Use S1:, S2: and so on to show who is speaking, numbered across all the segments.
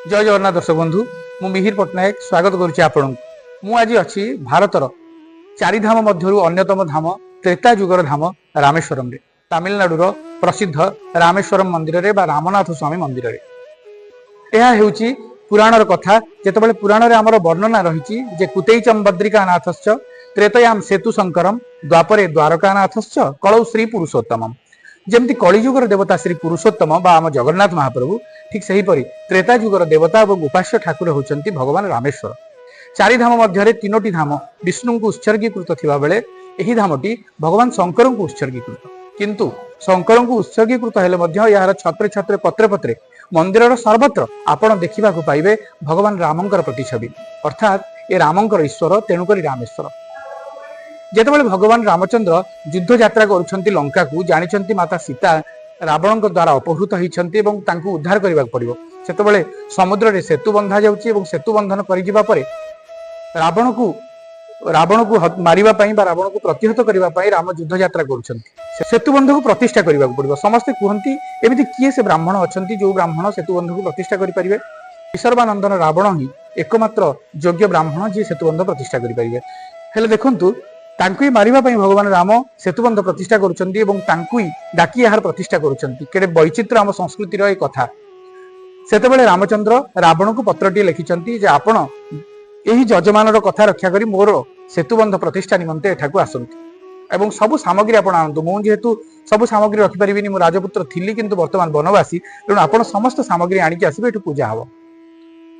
S1: जय जगन्नाथ दर्शक बंधु मु मिहिर पट्टनायक स्वागत करुच्ची आपण मु आज अच्छी भारतर चारिधाम मध्यरु अन्यतम धाम त्रेता जुगर धाम रामेश्वरम रे तमिलनाडुर प्रसिद्ध रामेश्वरम मंदिर रे बा रामनाथ स्वामी मंदिर रे यह हेउची पुराणर कथा जेतेबेले पुराण रे हमर वर्णना रहिची जे कुतेइचम बद्रिकानाथश्च त्रेतयाम सेतु शंकरम द्वापरे द्वारकानाथश्च कलौ श्री पुरुषोत्तमम जेमती कलिजुगर देवता श्री पुरुषोत्तम बा आम जगन्नाथ महाप्रभु ठीक सही परी त्रेता जुगर देवता और उपास्य ठाकुर होचंती भगवान रामेश्वर। चारि धाम मध्य तीनोटी धाम विष्णु को उत्सर्गीकृत थिबा बेले एही धामटी भगवान शंकर को उत्सर्गीकृत किंतु शंकर को उत्सर्गीकृत हेले मध्य यार छत्रे छत्रे पत्रे पत्रे मंदिर सर्वत्र आपण देखा पाइबे भगवान रामंकर प्रतिछवि अर्थात ये रामंकर ईश्वर तेणुकरी रामेश्वर। जेतेबेले भगवान रामचंद्र युद्ध यात्रा करुछंती लंका को जानिछंती माता सीता रावण द्वारा अपहृत होइछंती एवं तांकु उद्धार करबा पड़िबो सेतेबेले समुद्र रे सेतु बंधा जाउची एवं सेतु बंधन करि जिबा परे रावण को मारिबा पई बा रावण को प्रतिहत करबा पई राम युद्ध यात्रा करुछंती सेतु बंध को प्रतिष्ठा करबा पड़िबो। समस्त कहंती एमिति किए से ब्राह्मण अछंती जो ब्राह्मण सेतु बंध को प्रतिष्ठा करि परिबे ईश्वरबानंदन रावण ही एकमात्र योग्य ब्राह्मण जे सेतु बंध प्रतिष्ठा करि परिबे। हेले देखंतु तांकुई मारिबा पई भगवान राम सेतुबंध प्रतिष्ठा करुछंती एवं तांकुई डाकी यार प्रतिष्ठा करुछंती केडे वैचित्र आम संस्कृतिर ए कथा। सेतेबेले रामचंद्र रावण को पत्रटी लिखिछंती जे आपण एही जजमानर कथा रक्षा करी मोर सेतुबंध प्रतिष्ठा निमंते एठाकू आसंती एवं सबु सामग्री आपण आनंतु मु जेहेतु सबु सामग्री रखि परिबिनी मु राजपुत्र थिली किंतु वर्तमान बनवासी तेणु आपण समस्त सामग्री आनिकी आसीबे एठू पूजा हबो।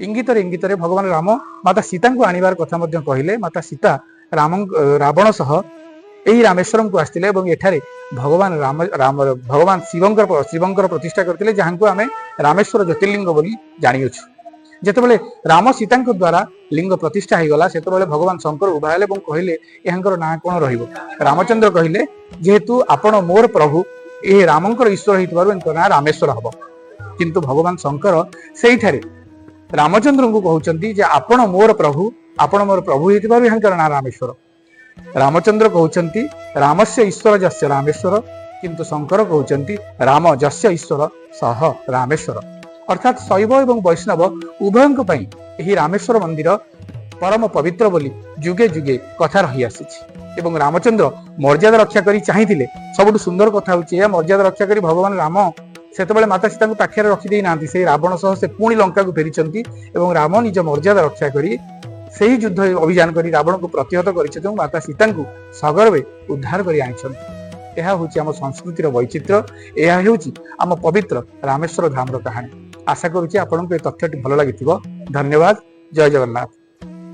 S1: इंगितरे भगवान राम माता सीता को आनिबार कथा मध्ये कहिले माता सीता रावण सह यही रामेश्वरम को आसते एठारे भगवान भगवान शिवंकर प्रतिष्ठा करते जहां को आम रामेश्वर ज्योतिर्लिंग बोली जानिछु। जेतेबेले राम सीता द्वारा लिंग प्रतिष्ठा हो गला सेतेबेले भगवान शंकर उभाले कहले यांकर ना कौन रहिबो। रामचंद्र कहले जेहेतु आपण मोर प्रभु ये रामंकर ईश्वर होइतबारु यांकर ना रामेश्वर हबो किंतु भगवान शंकर सेइठारे रामचंद्र को कहउचंती जे आपण मोर प्रभु होइतबारु यांकर ना रामेश्वर। रामचंद्र कहउचंती रामस्य ईश्वर जस्य रामेश्वर किंतु शंकर कहउचंती राम जस्य ईश्वर सह रामेश्वर अर्थात शैव एवं वैष्णव उभयंक पई एही रामेश्वर मंदिर परम पवित्र बोली जुगे जुगे कथा रही आसीछि एवं रामचंद्र मर्यादा रक्षा करी चाहिथिले। सबुठु सुंदर कथा होछि ए मर्यादा रक्षा करी भगवान राम सेतेबेले माता सीता को पाखे रखी देई नांती से रावण सह से पुणी लंका को फेरिचंती एवं राम निज मर्यादा रक्षा करी सेही युद्ध अभियान करी रावण को प्रतिहत करिछथि एवं माता सीता को सगर्वे उद्धार करी आनिछथि। एहा होछि आम संस्कृतिर वैचित्र एहा होछि आम पवित्र रामेश्वर धामर कहानी। आशा करुछि आपनको ए तथ्यटी भलो लागिथिबो। धन्यवाद। जय जगन्नाथ।